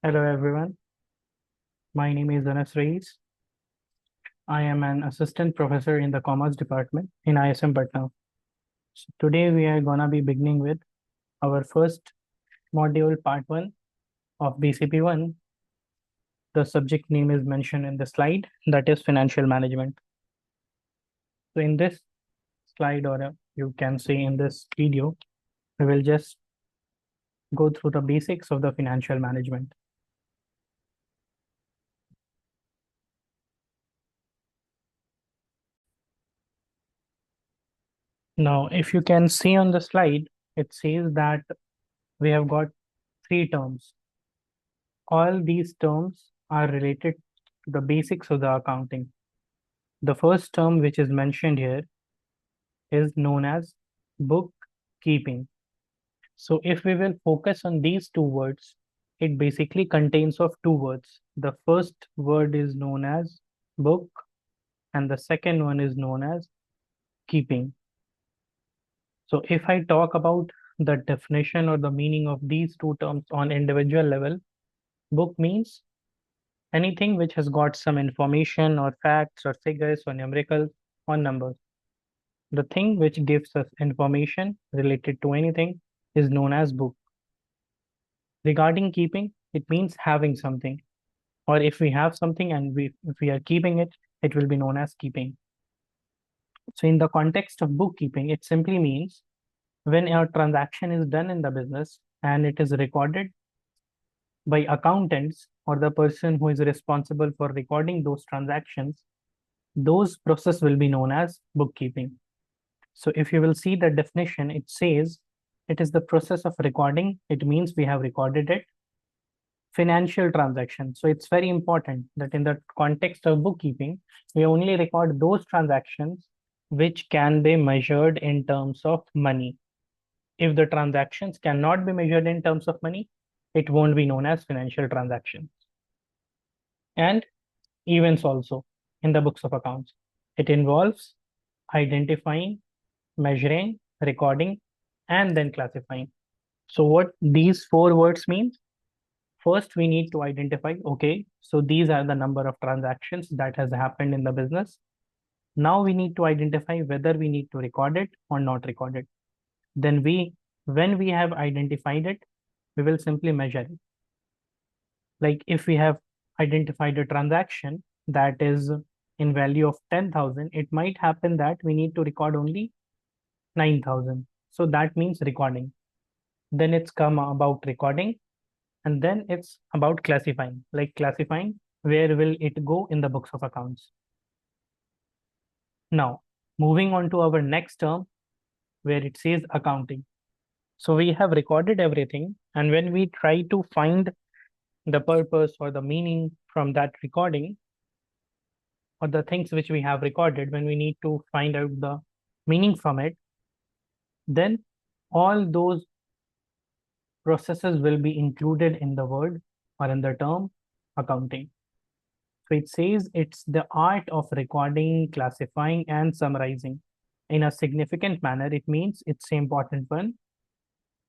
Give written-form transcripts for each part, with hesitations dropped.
Hello everyone, my name is Anas Reis. I am an assistant professor in the Commerce Department in ISM Patna. So today we are gonna be beginning with our first module, part 1 of BCP 1. The subject name is mentioned in the slide, that is financial management. So in this slide, or you can say in this video, we will just go through the basics of the financial management. Now, if you can see on the slide, it says that we have got three terms. All these terms are related to the basics of the accounting. The first term which is mentioned here is known as bookkeeping. So if we will focus on these two words, it basically contains of two words. The first word is known as book and the second one is known as keeping. So if I talk about the definition or the meaning of these two terms on individual level, book means anything which has got some information or facts or figures or numericals or numbers. The thing which gives us information related to anything is known as book. Regarding keeping, it means having something. Or if we have something and if we are keeping it, it will be known as keeping. So in the context of bookkeeping, it simply means when a transaction is done in the business and it is recorded by accountants or the person who is responsible for recording those transactions, those process will be known as bookkeeping. So if you will see the definition, it says it is the process of recording. It means we have recorded it. Financial transaction. So it's very important that in the context of bookkeeping, we only record those transactions which can be measured in terms of money. If the transactions cannot be measured in terms of money, it won't be known as financial transactions. And events also in the books of accounts. It involves identifying, measuring, recording, and then classifying. So what these four words mean? First, we need to identify, okay, so these are the number of transactions that has happened in the business. Now we need to identify whether we need to record it or not record it. Then when we have identified it, we will simply measure it. Like if we have identified a transaction that is in value of 10,000, it might happen that we need to record only 9,000. So that means recording. Then it's come about recording, and then it's about classifying, like classifying where will it go in the books of accounts. Now, moving on to our next term where it says accounting. So we have recorded everything, and when we try to find the purpose or the meaning from that recording or the things which we have recorded, when we need to find out the meaning from it, then all those processes will be included in the word or in the term accounting. So it says it's the art of recording, classifying, and summarizing in a significant manner. It means it's an important one.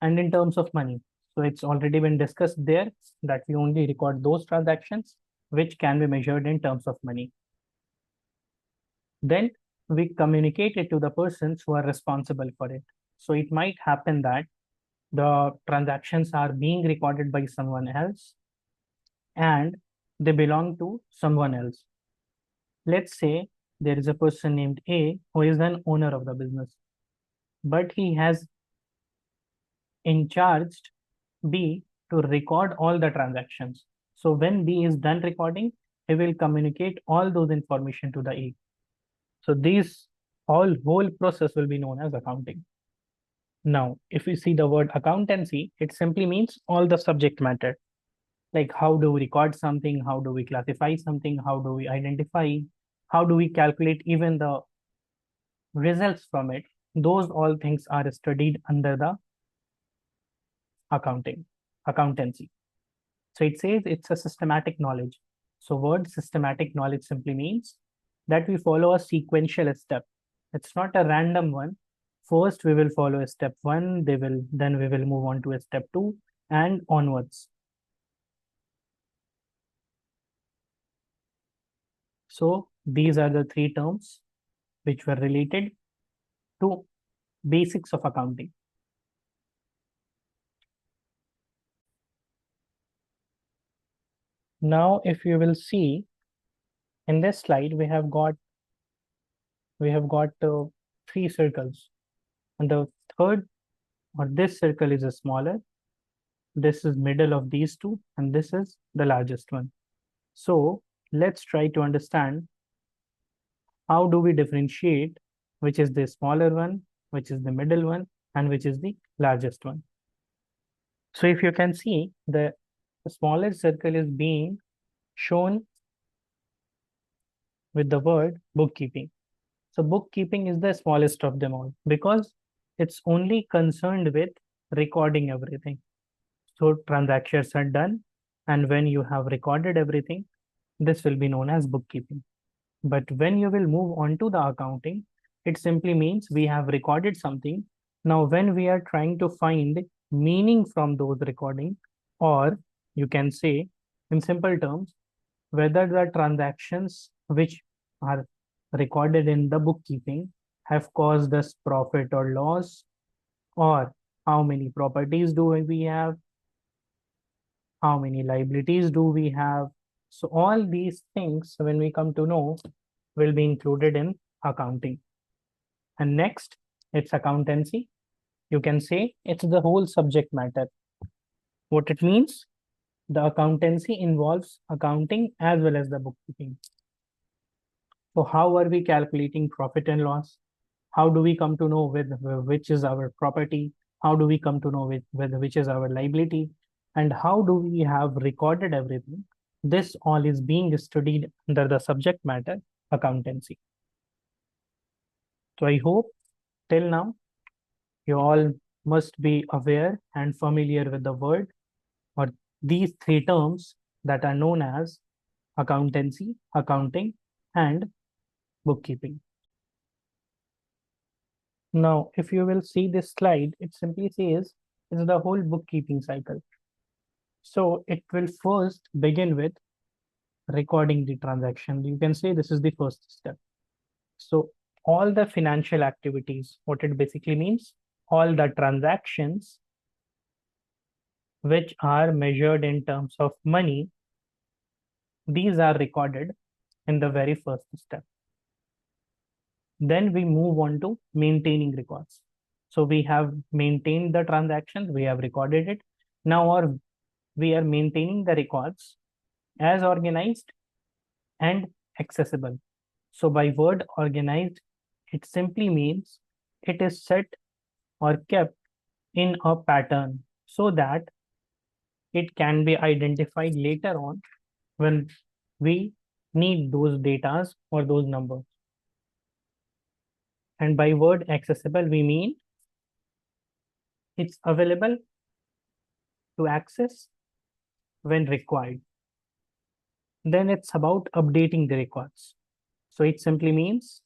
And in terms of money, so it's already been discussed there that we only record those transactions which can be measured in terms of money. Then we communicate it to the persons who are responsible for it. So it might happen that the transactions are being recorded by someone else and they belong to someone else. Let's say there is a person named A who is an owner of the business, but he has in charge B to record all the transactions. So when B is done recording, he will communicate all those information to the A. So this whole process will be known as accounting. Now, if we see the word accountancy, it simply means all the subject matter. Like how do we record something, how do we classify something, how do we identify, how do we calculate even the results from it. Those all things are studied under the accountancy. So it says it's a systematic knowledge. So word systematic knowledge simply means that we follow a sequential step. It's not a random one. First we will follow a step one, then we will move on to a step two and onwards. So these are the three terms which were related to basics of accounting. Now, if you will see in this slide, we have got three circles, and the third or this circle is a smaller. This is middle of these two, and this is the largest one. So let's try to understand how do we differentiate which is the smaller one, which is the middle one, and which is the largest one. So if you can see, the smaller circle is being shown with the word bookkeeping. So bookkeeping is the smallest of them all because it's only concerned with recording everything. So transactions are done, and when you have recorded everything, this will be known as bookkeeping. But when you will move on to the accounting, it simply means we have recorded something. Now, when we are trying to find meaning from those recording, or you can say in simple terms, whether the transactions which are recorded in the bookkeeping have caused us profit or loss, or how many properties do we have, how many liabilities do we have. So all these things, when we come to know, will be included in accounting. And next, it's accountancy. You can say it's the whole subject matter. What it means, the accountancy involves accounting as well as the bookkeeping. So how are we calculating profit and loss? How do we come to know which is our property? How do we come to know which is our liability? And how do we have recorded everything? This all is being studied under the subject matter accountancy. So I hope till now you all must be aware and familiar with the word or these three terms that are known as accountancy, accounting, and bookkeeping. Now, if you will see this slide, it simply says it's the whole bookkeeping cycle. So it will first begin with recording the transaction. You can say this is the first step. So all the financial activities, what it basically means, all the transactions which are measured in terms of money, these are recorded in the very first step. Then we move on to maintaining records. So we have maintained the transactions, we have recorded it. Now we are maintaining the records as organized and accessible. So by word organized, it simply means it is set or kept in a pattern so that it can be identified later on when we need those datas or those numbers. And by word accessible, we mean it's available to access when required. Then it's about updating the records. So it simply means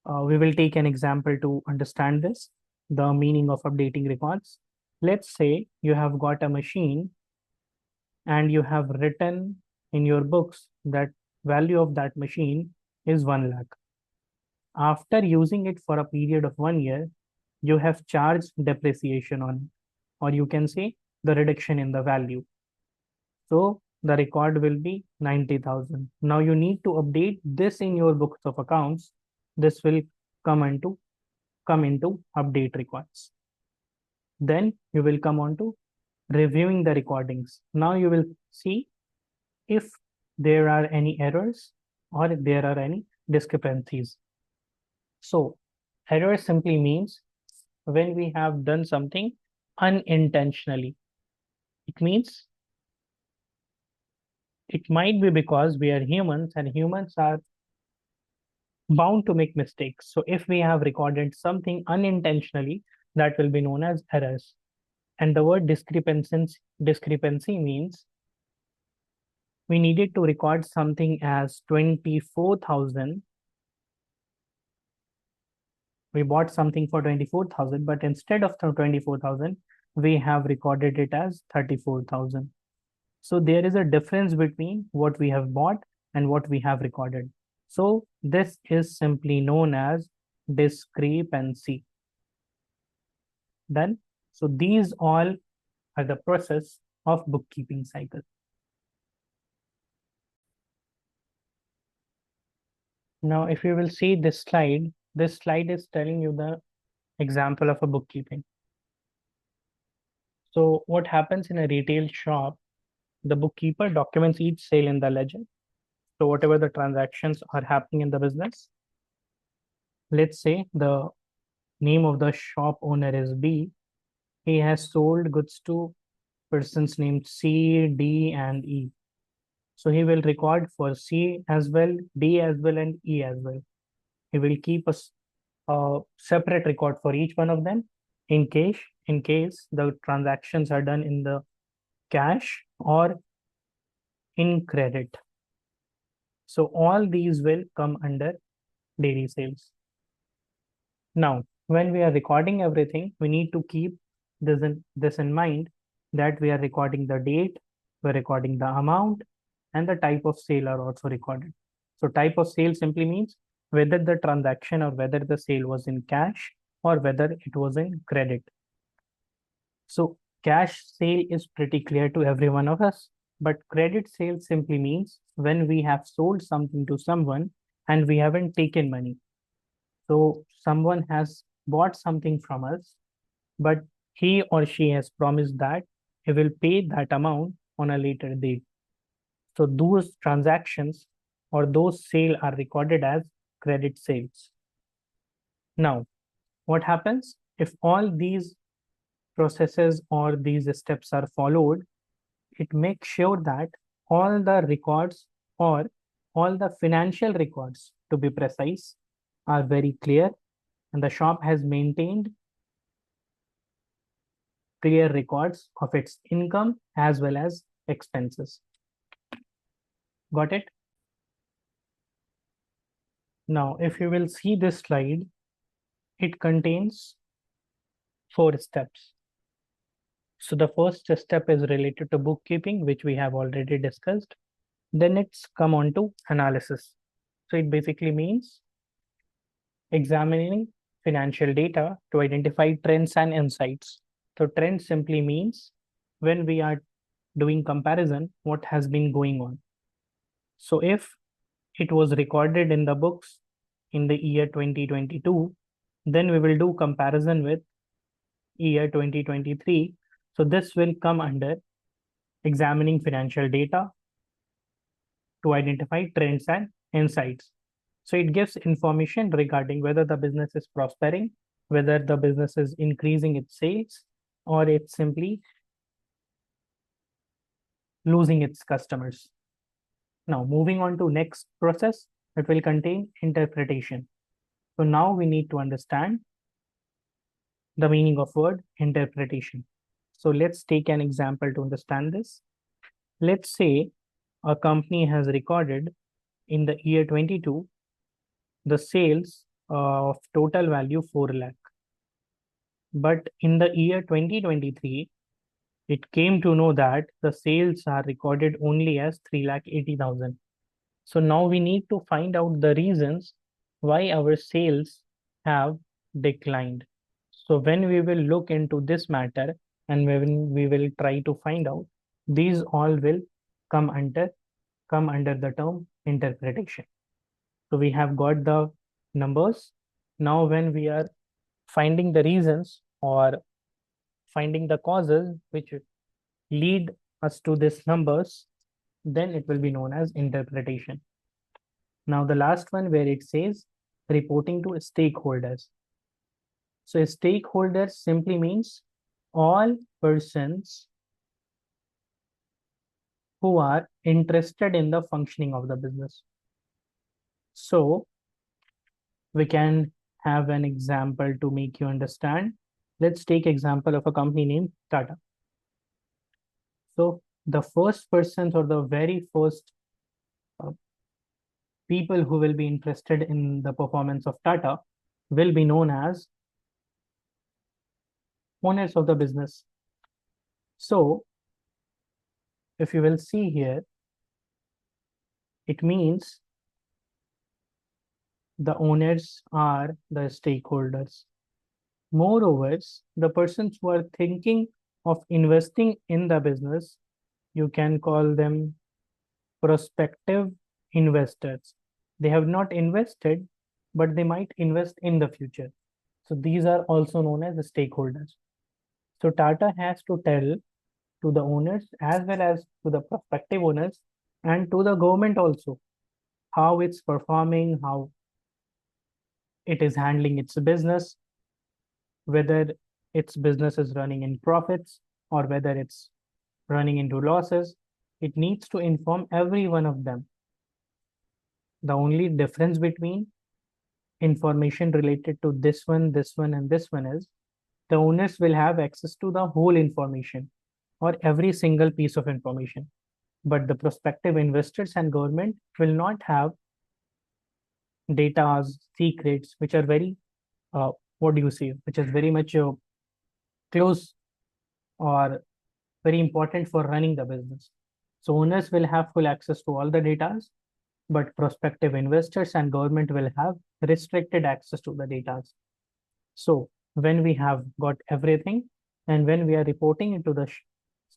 we will take an example to understand this, the meaning of updating records. Let's say you have got a machine and you have written in your books that value of that machine is 1 lakh. After using it for a period of 1 year, you have charged depreciation on it, or you can say the reduction in the value. So the record will be 90,000. Now you need to update this in your books of accounts. This will come into update records. Then you will come on to reviewing the recordings. Now you will see if there are any errors or if there are any discrepancies. So error simply means when we have done something unintentionally. It means it might be because we are humans and humans are bound to make mistakes. So if we have recorded something unintentionally, that will be known as errors. And the word discrepancy means we needed to record something as 24,000. We bought something for 24,000, but instead of 24,000, we have recorded it as 34,000. So there is a difference between what we have bought and what we have recorded. So this is simply known as discrepancy. Done. So these all are the process of bookkeeping cycle. Now, if you will see this slide is telling you the example of a bookkeeping. So what happens in a retail shop, the bookkeeper documents each sale in the ledger. So whatever the transactions are happening in the business, let's say the name of the shop owner is B. He has sold goods to persons named C, D, and E. So he will record for C as well, D as well, and E as well. He will keep a separate record for each one of them in case the transactions are done in the cash or in credit. So all these will come under daily sales. Now, when we are recording everything, we need to keep this in mind, that we are recording the date, we're recording the amount, and the type of sale are also recorded. So type of sale simply means whether the transaction or whether the sale was in cash or whether it was in credit. So cash sale is pretty clear to every one of us, but credit sale simply means when we have sold something to someone and we haven't taken money. So someone has bought something from us, but he or she has promised that he will pay that amount on a later date. So those transactions or those sale are recorded as credit sales. Now, what happens if all these processes or these steps are followed? It makes sure that all the records or all the financial records, to be precise, are very clear, and the shop has maintained clear records of its income as well as expenses. Got it? Now, if you will see this slide, it contains 4 steps. So the first step is related to bookkeeping, which we have already discussed. Then it's come on to analysis. So it basically means examining financial data to identify trends and insights. So trend simply means when we are doing comparison, what has been going on. So if it was recorded in the books in the year 2022, then we will do comparison with year 2023. So this will come under examining financial data to identify trends and insights. So it gives information regarding whether the business is prospering, whether the business is increasing its sales, or it's simply losing its customers. Now, moving on to next process, it will contain interpretation. So now we need to understand the meaning of word interpretation. So let's take an example to understand this. Let's say a company has recorded in the year 22 the sales of total value 4 lakh. But in the year 2023, it came to know that the sales are recorded only as 3,80,000. So now we need to find out the reasons why our sales have declined. So when we will look into this matter and when we will try to find out, these all will come under the term interpretation. So we have got the numbers. Now when we are finding the reasons or finding the causes which lead us to these numbers, then it will be known as interpretation. Now the last one where it says reporting to stakeholders. So stakeholders simply means all persons who are interested in the functioning of the business. So we can have an example to make you understand. Let's take example of a company named Tata. So the first persons or the very first uh, people who will be interested in the performance of Tata will be known as owners of the business. So if you will see here, It means the owners are the stakeholders. Moreover, the persons who are thinking of investing in the business, you can call them prospective investors. They have not invested, but they might invest in the future. So these are also known as the stakeholders. So Tata has to tell to the owners as well as to the prospective owners and to the government also how it's performing, how it is handling its business, whether its business is running in profits or whether it's running into losses. It needs to inform every one of them. The only difference between information related to this one, and this one is the owners will have access to the whole information or every single piece of information. But the prospective investors and government will not have data secrets, which are very, what do you say, which is very much close or very important for running the business. So owners will have full access to all the data, but prospective investors and government will have restricted access to the data. So when we have got everything and when we are reporting it to the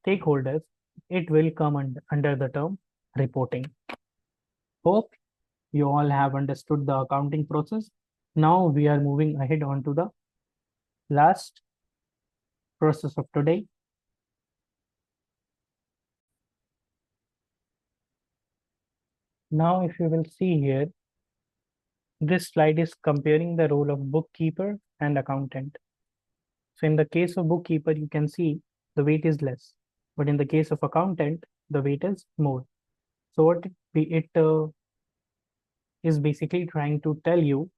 stakeholders, it will come under the term reporting. Hope you all have understood the accounting process. Now we are moving ahead on to the last process of today. Now, if you will see here, this slide is comparing the role of bookkeeper and accountant. So in the case of bookkeeper, you can see the weight is less, but in the case of accountant, the weight is more. So what it is basically trying to tell you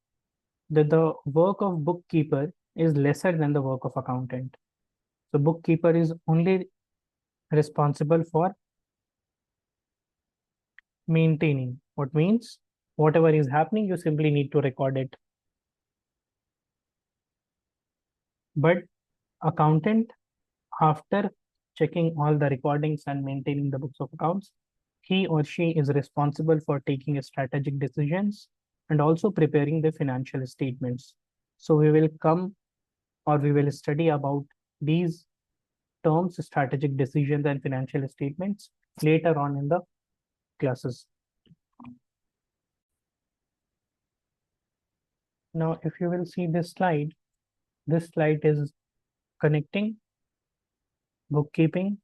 that the work of bookkeeper is lesser than the work of accountant. So bookkeeper is only responsible for maintaining. What means whatever is happening, you simply need to record it. But accountant, after checking all the recordings and maintaining the books of accounts, he or she is responsible for taking strategic decisions and also preparing the financial statements. So we will come or we will study about these terms, strategic decisions and financial statements later on in the classes. Now, if you will see this slide is connecting bookkeeping,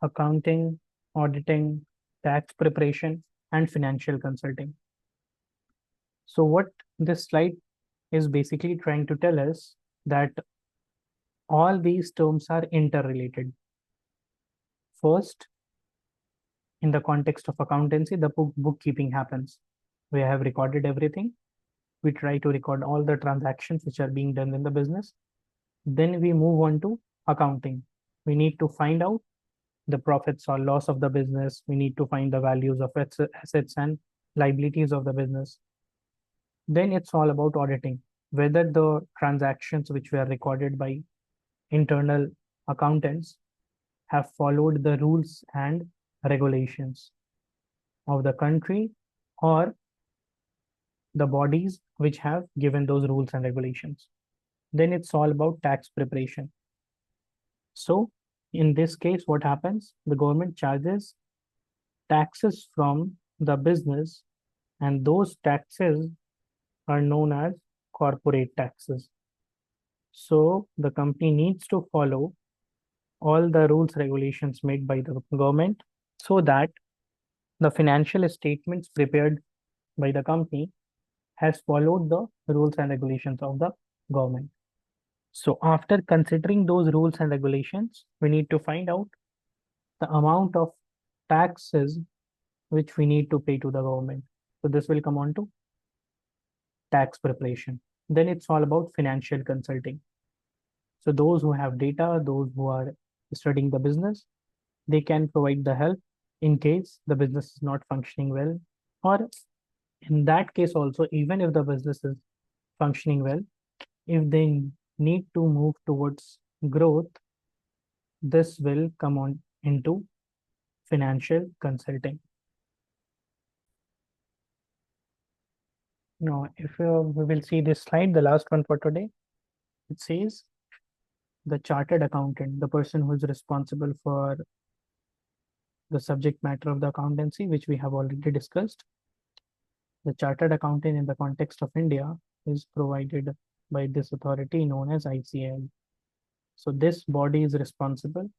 accounting, auditing, tax preparation, and financial consulting. So what this slide is basically trying to tell us that all these terms are interrelated. First, in the context of accountancy, the bookkeeping happens. We have recorded everything. We try to record all the transactions which are being done in the business. Then we move on to accounting. We need to find out the profits or loss of the business. We need to find the values of assets and liabilities of the business. Then it's all about auditing, whether the transactions which were recorded by internal accountants have followed the rules and regulations of the country or the bodies which have given those rules and regulations. Then it's all about tax preparation. So in this case, what happens? The government charges taxes from the business, and those taxes are known as corporate taxes. So the company needs to follow all the rules regulations made by the government so that the financial statements prepared by the company has followed the rules and regulations of the government. So after considering those rules and regulations, we need to find out the amount of taxes which we need to pay to the government. So this will come on to tax preparation. Then it's all about financial consulting. So those who have data, those who are studying the business, they can provide the help in case the business is not functioning well, or in that case also, even if the business is functioning well, if they need to move towards growth, this will come on into financial consulting. Now, if we will see this slide, the last one for today, it says the chartered accountant, the person who is responsible for the subject matter of the accountancy, which we have already discussed. The chartered accountant in the context of India is provided by this authority known as ICAI. So this body is responsible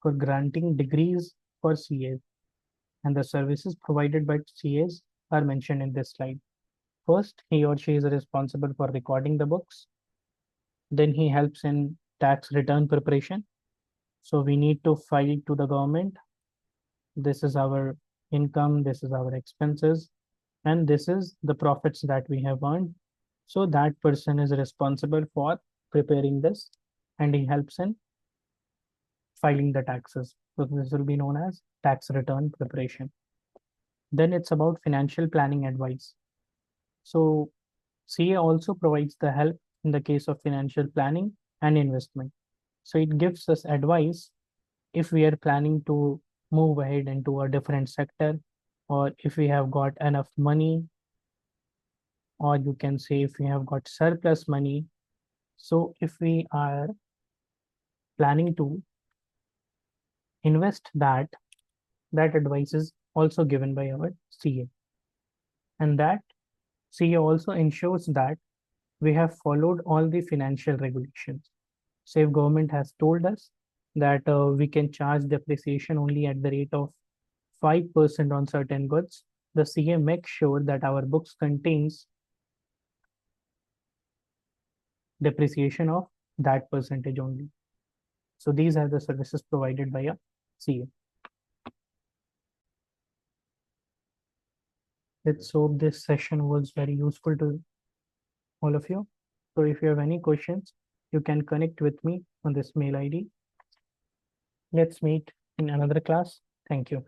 for granting degrees for CAs, and the services provided by CAs are mentioned in this slide. First, he or she is responsible for recording the books. Then he helps in tax return preparation. So we need to file to the government. This is our income, this is our expenses, and this is the profits that we have earned. So that person is responsible for preparing this, and he helps in filing the taxes. So this will be known as tax return preparation. Then it's about financial planning advice. So CA also provides the help in the case of financial planning and investment. So it gives us advice if we are planning to move ahead into a different sector, or if we have got enough money, or you can say if we have got surplus money. So if we are planning to invest that, that advice is also given by our CA. And that CA also ensures that we have followed all the financial regulations. So if government has told us that we can charge depreciation only at the rate of 5% on certain goods, the CA makes sure that our books contains depreciation of that percentage only. So these are the services provided by a CA. Let's hope this session was very useful to all of you. So if you have any questions, you can connect with me on this mail ID. Let's meet in another class. Thank you.